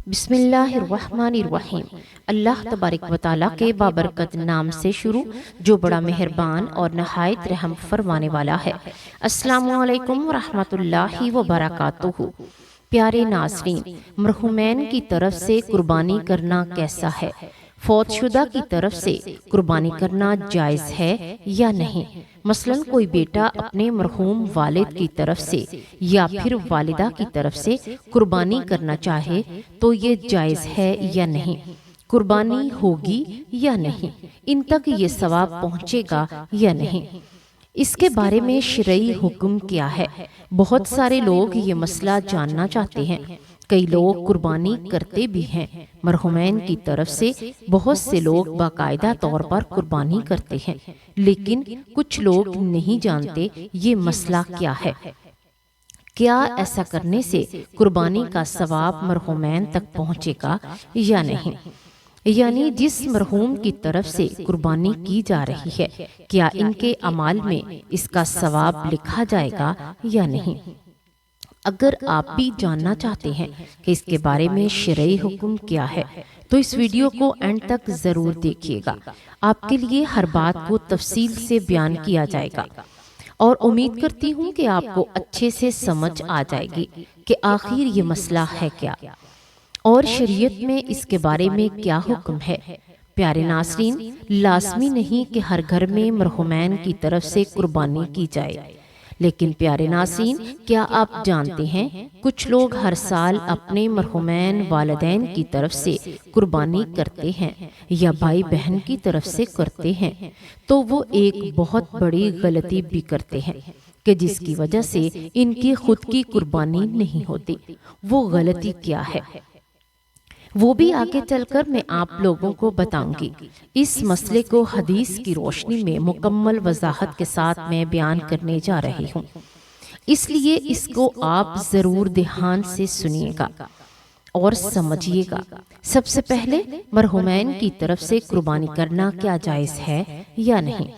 بسم اللہ الرحمن الرحیم۔ اللہ تبارک و تعالیٰ کے بابرکت نام سے شروع جو بڑا مہربان اور نہایت رحم فرمانے والا ہے۔ السلام علیکم ورحمۃ اللہ وبرکاتہ۔ پیارے ناظرین، مرحومین کی طرف سے قربانی کرنا کیسا ہے؟ فوت شدہ کی طرف سے قربانی کرنا جائز ہے یا نہیں؟ مثلاً کوئی بیٹا اپنے مرحوم والد کی طرف سے یا پھر والدہ کی طرف سے قربانی کرنا چاہے تو یہ جائز ہے یا نہیں؟ قربانی ہوگی یا نہیں؟ ان تک یہ ثواب پہنچے گا یا نہیں؟ اس کے بارے میں شرعی حکم کیا ہے؟ بہت سارے لوگ یہ مسئلہ جاننا چاہتے ہیں۔ کئی لوگ قربانی کرتے بھی ہیں۔ مرحومین کی طرف سے بہت سے لوگ باقاعدہ طور پر قربانی کرتے ہیں، لیکن کچھ لوگ نہیں جانتے یہ مسئلہ کیا ہے۔ کیا ایسا کرنے سے قربانی کا ثواب مرحومین تک پہنچے گا یا نہیں؟ یعنی جس مرحوم کی طرف سے قربانی کی جا رہی ہے، کیا ان کے اعمال میں اس کا ثواب لکھا جائے گا یا نہیں؟ اگر آپ بھی جاننا چاہتے ہیں کہ اس کے بارے میں شرعی حکم کیا ہے تو اس ویڈیو کو اینڈ تک ضرور دیکھیے گا۔ آپ کے لیے ہر بات کو تفصیل سے بیان کیا جائے گا اور امید کرتی ہوں کہ آپ کو اچھے سے سمجھ آ جائے گی کہ آخر یہ مسئلہ ہے کیا اور شریعت میں اس کے بارے میں کیا حکم ہے۔ پیارے ناظرین، لازمی نہیں کہ ہر گھر میں مرحومین کی طرف سے قربانی کی جائے، لیکن پیارے ناظرین، کیا آپ جانتے ہیں کچھ لوگ ہر سال اپنے مرحومین والدین کی طرف سے قربانی کرتے ہیں یا بھائی بہن کی طرف سے کرتے ہیں، تو وہ ایک بہت بڑی غلطی بھی کرتے ہیں کہ جس کی وجہ سے ان کی خود کی قربانی نہیں ہوتی۔ وہ غلطی کیا ہے وہ بھی آگے چل کر میں آپ لوگوں کو بتاؤں گی۔ اس مسئلے کو حدیث کی روشنی میں مکمل وضاحت کے ساتھ میں بیان کرنے جا رہی ہوں، اس لیے اس کو آپ ضرور دھیان سے سنیے گا اور سمجھیے گا۔ سب سے پہلے مرحومین کی طرف سے قربانی کرنا کیا جائز ہے یا نہیں،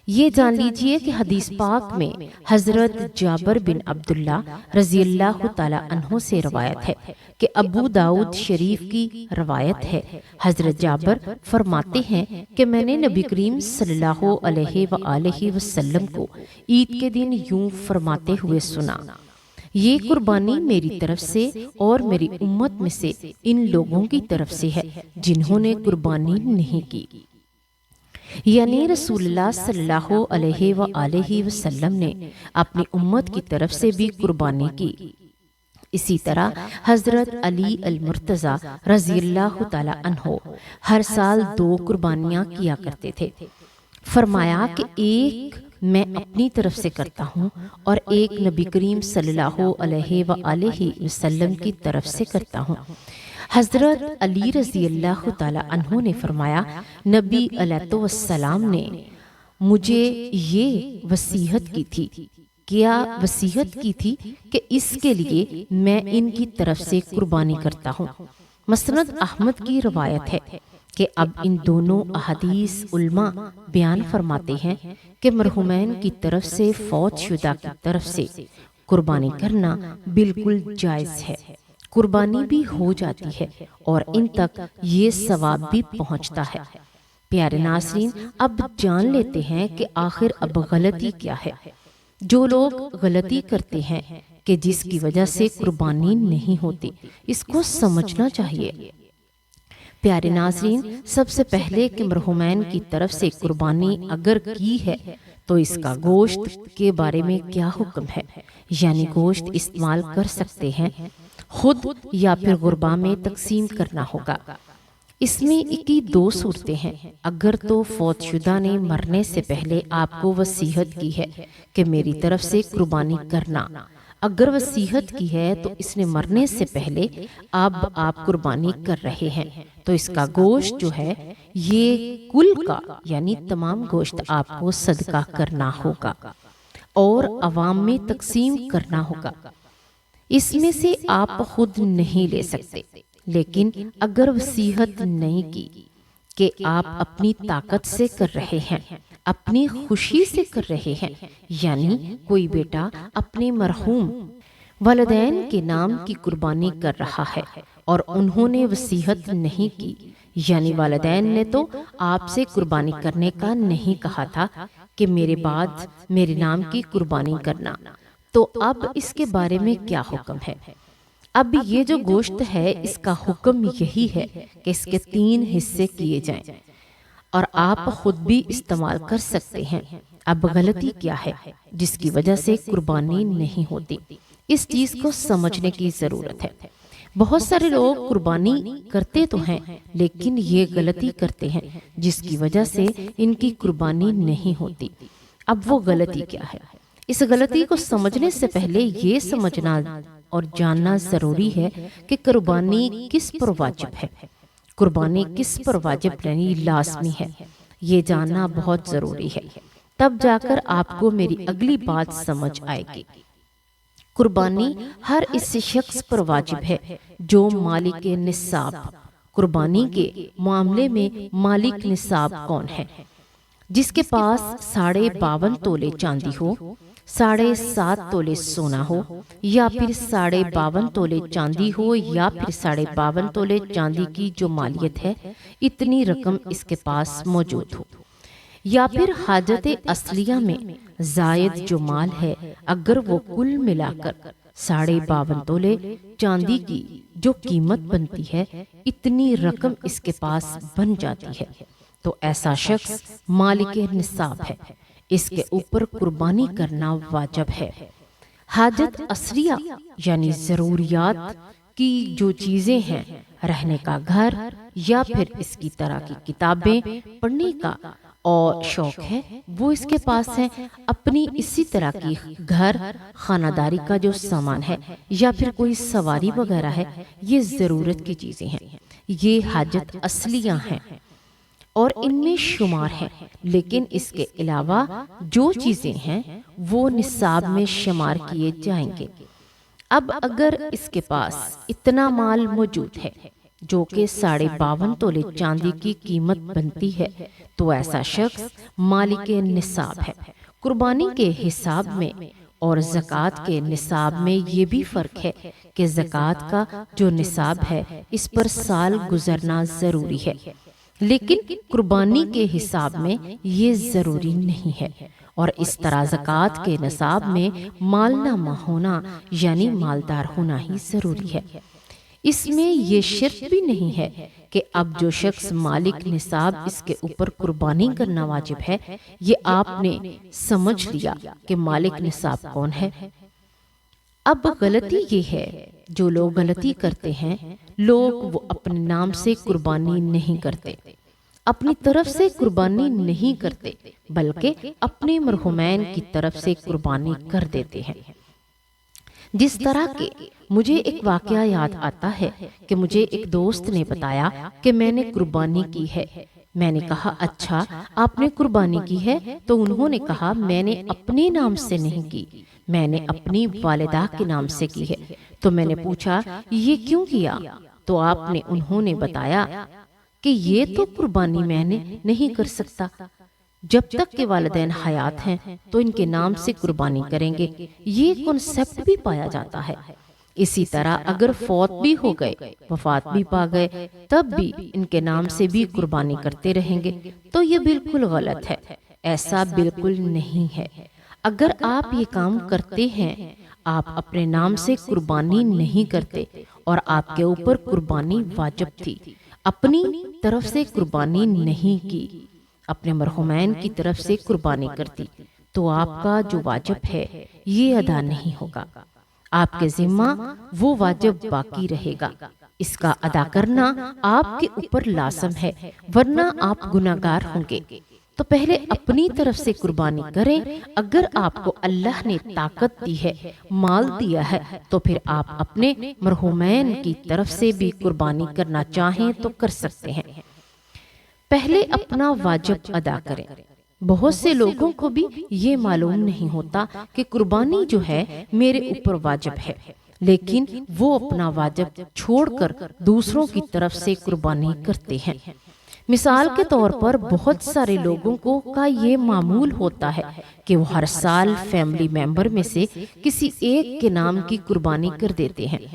یہ جان لیجئے کہ حدیث پاک میں حضرت جابر بن عبداللہ رضی اللہ تعالیٰ عنہ سے روایت ہے کہ ابو داؤد شریف کی روایت ہے، حضرت جابر فرماتے ہیں کہ میں نے نبی کریم صلی اللہ علیہ وآلہ وسلم کو عید کے دن یوں فرماتے ہوئے سنا: یہ قربانی میری طرف سے اور میری امت میں سے ان لوگوں کی طرف سے ہے جنہوں نے قربانی نہیں کی۔ یعنی رسول اللہ صلی اللہ علیہ وآلہ وسلم نے اپنی امت کی طرف سے بھی قربانی کی۔ اسی طرح حضرت علی المرتضیٰ رضی اللہ تعالی عنہ ہر سال 2 قربانیاں کیا کرتے تھے۔ فرمایا کہ ایک میں اپنی طرف سے کرتا ہوں اور ایک نبی کریم صلی اللہ علیہ وآلہ وسلم کی طرف سے کرتا ہوں۔ حضرت علی رضی اللہ تعالی عنہ نے فرمایا، نبی علیہ السلام نے مجھے یہ وصیت کی تھی۔ کیا وصیت کی تھی؟ کہ اس کے لیے میں ان کی طرف سے قربانی کرتا ہوں۔ مسند احمد کی روایت ہے کہ اب ان دونوں احادیث علماء بیان فرماتے ہیں کہ مرحومین کی طرف سے فوت شدہ کی طرف سے قربانی کرنا بالکل جائز ہے، قربانی بھی ہو جاتی ہے اور ان تک یہ ثواب بھی پہنچتا ہے۔ پیارے ناظرین، اب جان لیتے ہیں کہ آخر اب غلطی کیا ہے۔ جو لوگ غلطی کرتے ہیں کہ جس کی وجہ سے قربانی نہیں ہوتی، اس کو سمجھنا چاہیے۔ پیارے ناظرین، سب سے پہلے کہ مرحومین کی طرف سے قربانی اگر کی ہے تو اس کا گوشت کے بارے میں کیا حکم ہے؟ یعنی گوشت استعمال کر سکتے ہیں، خود یا پھر غربا میں تقسیم کرنا ہوگا۔ اس میں کی 2 صورتیں ہیں۔ اگر تو فوت شدہ نے مرنے سے پہلے آپ کو وصیت کی ہے کہ میری طرف سے قربانی کرنا، اگر وصیت کی ہے تو اس نے مرنے سے پہلے اب آپ قربانی کر رہے ہیں تو اس کا گوشت جو ہے یہ کل کا یعنی تمام گوشت آپ کو صدقہ کرنا ہوگا اور عوام میں تقسیم کرنا ہوگا۔ اس میں سے آپ خود نہیں لے سکتے، لیکن اگر وصیت نہیں کی کہ آپ اپنی طاقت سے کر رہے ہیں، اپنی خوشی سے کر رہے ہیں، یعنی کوئی بیٹا اپنے مرحوم والدین کے نام کی قربانی کر رہا ہے اور انہوں نے وصیت نہیں کی، یعنی والدین نے تو آپ سے قربانی کرنے کا نہیں کہا تھا کہ میرے بعد میرے نام کی قربانی کرنا، تو اب اس کے بارے میں کیا حکم ہے؟ اب یہ جو گوشت ہے اس کا حکم یہی ہے کہ اس کے 3 حصے کیے جائیں اور آپ خود بھی استعمال کر سکتے ہیں۔ اب غلطی کیا ہے جس کی وجہ سے قربانی نہیں ہوتی؟ اس چیز کو سمجھنے کی ضرورت ہے۔ بہت سارے لوگ قربانی کرتے تو ہیں لیکن یہ غلطی کرتے ہیں جس کی وجہ سے ان کی قربانی نہیں ہوتی۔ اب وہ غلطی کیا ہے؟ اس غلطی کو سمجھنے سے پہلے یہ سمجھنا اور جاننا ضروری ہے کہ قربانی کس پر واجب ہے۔ قربانی کس پر واجب یعنی لازمی ہے، یہ جاننا بہت ضروری ہے، تب جا کر آپ کو میری اگلی بات سمجھ آئے گی۔ قربانی ہر اس شخص پر واجب ہے جو مالک نصاب۔ قربانی کے معاملے میں مالک نصاب کون ہے؟ جس کے پاس 52.5 تولے چاندی ہو، 7.5 تولے سونا ہو، یا پھر 52.5 تولے چاندی ہو، یا پھر 52.5 تولے چاندی کی جو مالیت ہے اتنی رقم اس کے پاس موجود ہو، یا پھر حاجت اصلیہ میں زائد جو مال ہے اگر وہ کل ملا کر 52.5 تولے چاندی کی جو قیمت بنتی ہے اتنی رقم اس کے پاس بن جاتی ہے تو ایسا شخص مالک نصاب ہے، اس کے اوپر قربانی کرنا واجب ہے۔ حاجت اصلیہ یعنی ضروریات کی جو چیزیں ہیں، رہنے کا گھر یا پھر اس کی طرح کی کتابیں پڑھنے کا اور شوق ہے وہ اس کے پاس ہے، اپنی اسی طرح کی گھر خانہ داری کا جو سامان ہے یا پھر کوئی سواری وغیرہ ہے، یہ ضرورت کی چیزیں ہیں، یہ حاجت اصلیہ ہیں اور ان میں شمار ہے، لیکن اس کے علاوہ جو چیزیں ہیں وہ نصاب میں شمار کیے جائیں گے۔ اب اگر اس کے پاس اتنا مال موجود ہے جو کہ 52.5 تولے چاندی کی قیمت بنتی ہے تو ایسا شخص مالک نصاب ہے۔ قربانی کے حساب میں اور زکوٰۃ کے نصاب میں یہ بھی فرق ہے کہ زکوٰۃ کا جو نصاب ہے اس پر سال گزرنا ضروری ہے، لیکن قربانی کے حساب میں یہ ضروری نہیں ہے، اور اس طرح زکوٰۃ کے نصاب میں مال نامہ ہونا یعنی مالدار ہونا ہی ضروری ہے۔ اس میں یہ شرط بھی نہیں ہے کہ اب جو شخص مالک نصاب اس کے اوپر قربانی کرنا واجب ہے، یہ آپ نے سمجھ لیا کہ مالک نصاب کون ہے۔ اب غلطی یہ ہے جو لوگ غلطی کرتے ہیں، لوگ وہ اپنے نام سے قربانی نہیں کرتے، اپنی طرف سے قربانی نہیں کرتے، بلکہ اپنے مرحومین کی طرف سے قربانی کر دیتے ہیں۔ جس طرح کہ مجھے ایک واقعہ یاد آتا ہے کہ مجھے ایک دوست نے بتایا کہ میں نے قربانی کی ہے۔ میں نے کہا اچھا آپ نے قربانی کی ہے؟ تو انہوں نے کہا میں نے اپنے نام سے نہیں کی، میں نے اپنی والدہ کے نام سے کی ہے۔ تو میں نے پوچھا یہ کیوں کیا؟ تو انہوں نے بتایا کہ یہ تو قربانی میں نے نہیں کر سکتا، جب تک کہ والدین حیات ہیں تو ان کے نام سے قربانی کریں گے، یہ کنسپٹ بھی پایا جاتا ہے۔ اسی طرح اگر فوت بھی ہو گئے، وفات بھی پا گئے، تب بھی ان کے نام سے بھی قربانی کرتے رہیں گے، تو یہ بالکل غلط ہے، ایسا بالکل نہیں ہے۔ اگر آپ یہ کام کرتے ہیں، آپ اپنے نام سے قربانی نہیں کرتے اور آپ کے اوپر قربانی واجب تھی، اپنی طرف سے قربانی نہیں کی، اپنے مرحومین کی طرف سے قربانی کرتی، تو آپ کا جو واجب ہے یہ ادا نہیں ہوگا، آپ کے ذمہ وہ واجب باقی رہے گا، اس کا ادا کرنا آپ کے اوپر لازم ہے، ورنہ آپ گناہگار ہوں گے۔ تو پہلے اپنی طرف سے قربانی کریں، اگر آپ کو اللہ نے طاقت دی ہے، مال دیا ہے، تو پھر آپ اپنے مرحومین کی طرف سے بھی قربانی کرنا چاہیں تو کر سکتے ہیں۔ پہلے اپنا واجب ادا کریں۔ بہت سے لوگوں کو بھی یہ معلوم نہیں ہوتا کہ قربانی جو ہے میرے اوپر واجب ہے، لیکن وہ اپنا واجب چھوڑ کر دوسروں کی طرف سے قربانی کرتے ہیں۔ مثال کے طور پر بہت سارے لوگوں کا یہ معمول ہوتا ہے کہ وہ ہر سال فیملی ممبر میں سے کسی ایک کے نام کی قربانی کر دیتے ہیں۔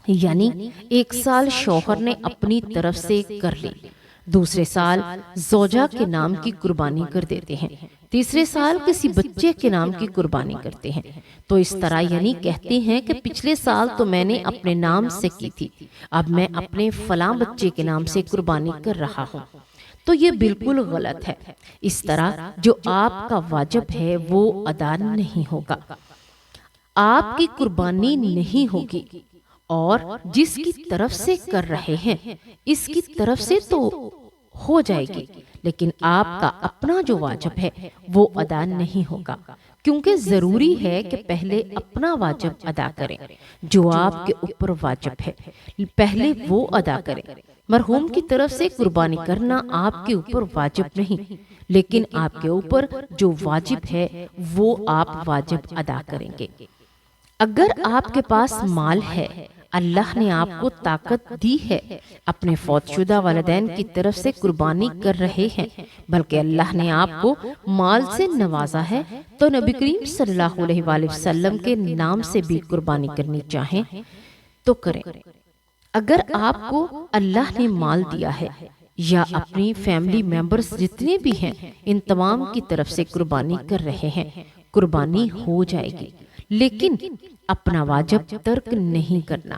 یعنی ایک سال شوہر نے اپنی طرف سے کر لی، دوسرے سال زوجہ کے نام کی قربانی کر دیتے ہیں، تیسرے سال کسی بچے کے نام کی قربانی کرتے ہیں، تو اس طرح یعنی کہتے ہیں کہ پچھلے سال تو میں نے اپنے نام سے کی تھی، اب میں اپنے فلاں بچے کے نام سے قربانی کر رہا ہوں، تو یہ بالکل غلط ہے۔ اس طرح جو آپ کا واجب ہے وہ ادا نہیں ہوگا، آپ کی قربانی نہیں ہوگی، اور جس کی طرف سے کر رہے ہیں اس کی طرف سے تو ہو جائے گی، لیکن آپ کا اپنا جو واجب ہے وہ ادا نہیں ہوگا، کیونکہ ضروری ہے کہ پہلے اپنا واجب ادا کریں، جو آپ کے اوپر واجب ہے پہلے وہ ادا کریں۔ مرحوم کی طرف سے قربانی کرنا آپ کے اوپر واجب نہیں، لیکن آپ کے اوپر جو واجب ہے وہ آپ واجب ادا کریں گے۔ اگر آپ کے پاس مال ہے، اللہ نے آپ کو طاقت دی ہے، اپنے فوت شدہ والدین کی طرف سے قربانی کر رہے ہیں، بلکہ اللہ نے آپ کو مال سے نوازا ہے، تو نبی کریم صلی اللہ علیہ وآلہ وسلم کے نام سے بھی قربانی کرنی چاہیں تو کریں۔ اگر آپ کو اللہ نے مال دیا ہے یا اپنی فیملی ممبرز جتنے بھی ہیں ان تمام کی طرف سے قربانی کر رہے ہیں، قربانی ہو جائے گی، لیکن اپنا واجب ترک نہیں کرنا۔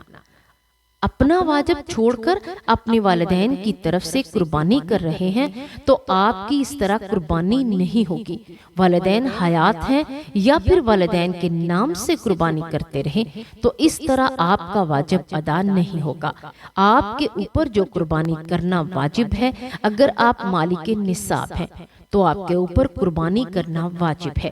اپنا واجب چھوڑ کر اپنے والدین کی طرف سے قربانی کر رہے ہیں تو آپ کی اس طرح قربانی نہیں ہوگی۔ والدین حیات ہیں یا پھر والدین کے نام سے قربانی کرتے رہیں تو اس طرح آپ کا واجب ادا نہیں ہوگا۔ آپ کے اوپر جو قربانی کرنا واجب ہے، اگر آپ مالک نصاب ہیں تو آپ کے اوپر قربانی کرنا واجب ہے۔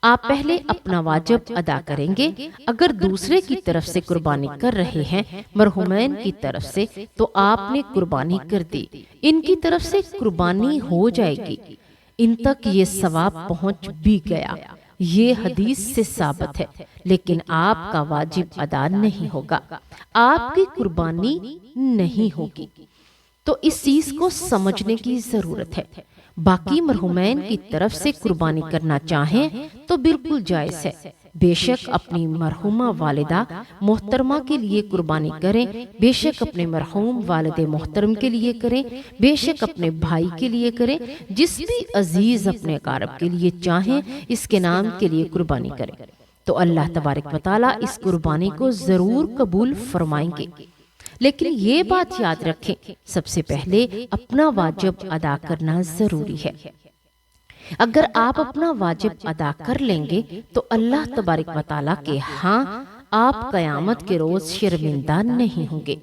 آپ پہلے اپنا واجب ادا کریں گے۔ اگر دوسرے کی طرف سے قربانی کر رہے ہیں، مرحومین کی طرف سے، تو آپ نے قربانی کر دی، ان کی طرف سے قربانی ہو جائے گی، ان تک یہ ثواب پہنچ بھی گیا، یہ حدیث سے ثابت ہے، لیکن آپ کا واجب ادا نہیں ہوگا، آپ کی قربانی نہیں ہوگی۔ تو اس چیز کو سمجھنے کی ضرورت ہے۔ باقی مرحومین کی طرف سے قربانی کرنا چاہیں تو بالکل جائز ہے، بے شک اپنی مرحومہ والدہ محترمہ کے لیے قربانی کریں، بے شک اپنے مرحوم والد محترم کے لیے کریں، بے شک اپنے بھائی کے لیے کریں، جس بھی عزیز اپنے اقارب کے لیے چاہیں اس کے نام کے لیے قربانی کریں، تو اللہ تبارک و تعالیٰ اس قربانی کو ضرور قبول فرمائیں گے۔ لیکن یہ بات یاد رکھیں، سب سے پہلے اپنا واجب ادا کرنا ضروری ہے۔ اگر آپ اپنا واجب ادا کر لیں گے تو اللہ تبارک و تعالیٰ کے ہاں آپ قیامت کے روز شرمندہ نہیں ہوں گے۔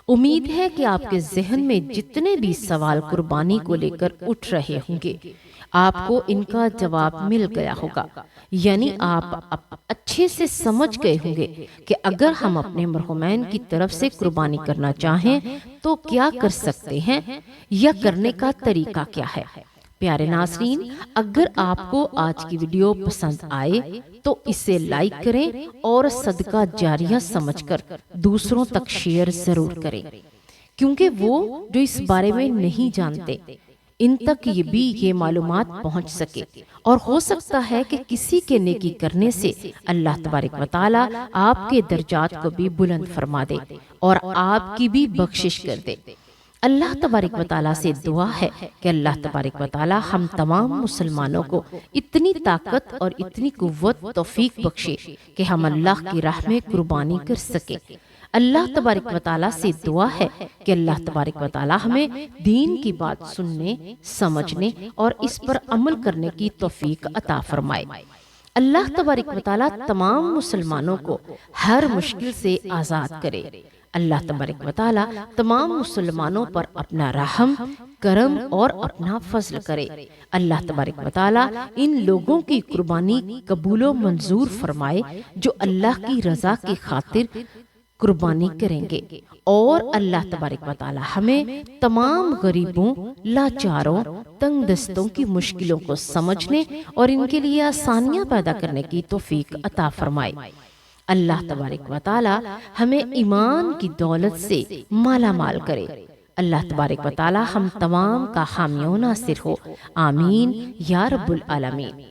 امید ہے کہ آپ کے ذہن میں جتنے بھی سوال قربانی کو لے کر اٹھ رہے ہوں گے، آپ کو ان کا جواب مل گیا ہوگا، یعنی آپ اچھے سے سمجھ گئے ہوں گے کہ اگر ہم اپنے مرحومین کی طرف سے قربانی کرنا چاہیں تو کیا کر سکتے ہیں یا کرنے کا طریقہ کیا ہے۔ پیارے ناظرین، اگر آپ کو آج کی ویڈیو پسند آئے تو اسے لائک کریں اور صدقہ جاریہ سمجھ کر دوسروں تک شیئر ضرور کریں، کیونکہ وہ جو اس بارے میں نہیں جانتے ان تک یہ معلومات پہنچ سکے، اور ہو سکتا ہے کہ کسی کے نیکی کرنے سے اللہ تبارک و تعالیٰ آپ کے درجات کو بھی بلند فرما دے اور آپ کی بھی بخشش کر دے۔ اللہ تبارک و تعالیٰ سے دعا ہے کہ اللہ تبارک و تعالیٰ ہم تمام مسلمانوں کو اتنی طاقت اور اتنی قوت توفیق بخشے کہ ہم اللہ کی راہ میں قربانی کر سکیں۔ اللہ تبارک و تعالیٰ سے دعا ہے کہ اللہ تبارک و تعالیٰ ہمیں دین کی بات سننے، سمجھنے اور اس پر عمل کرنے کی توفیق عطا فرمائے۔ اللہ تبارک و تعالیٰ تمام مسلمانوں کو ہر مشکل سے آزاد کرے۔ اللہ تبارک و تعالیٰ تمام مسلمانوں پر اپنا رحم، کرم اور اپنا فضل کرے۔ اللہ تبارک و تعالیٰ ان لوگوں کی قربانی قبول و منظور فرمائے جو اللہ کی رضا کی خاطر قربانی کریں گے، اور اللہ تبارک و تعالیٰ ہمیں تمام غریبوں، لاچاروں، تنگ دستوں کی مشکلوں کو سمجھنے اور ان کے لیے آسانیاں پیدا کرنے کی توفیق عطا فرمائے۔ اللہ تبارک و تعالیٰ ہمیں ایمان کی دولت سے مالا مال کرے۔ اللہ تبارک و تعالیٰ ہم تمام کا حامی و ناصر ہو، آمین یا رب العالمین۔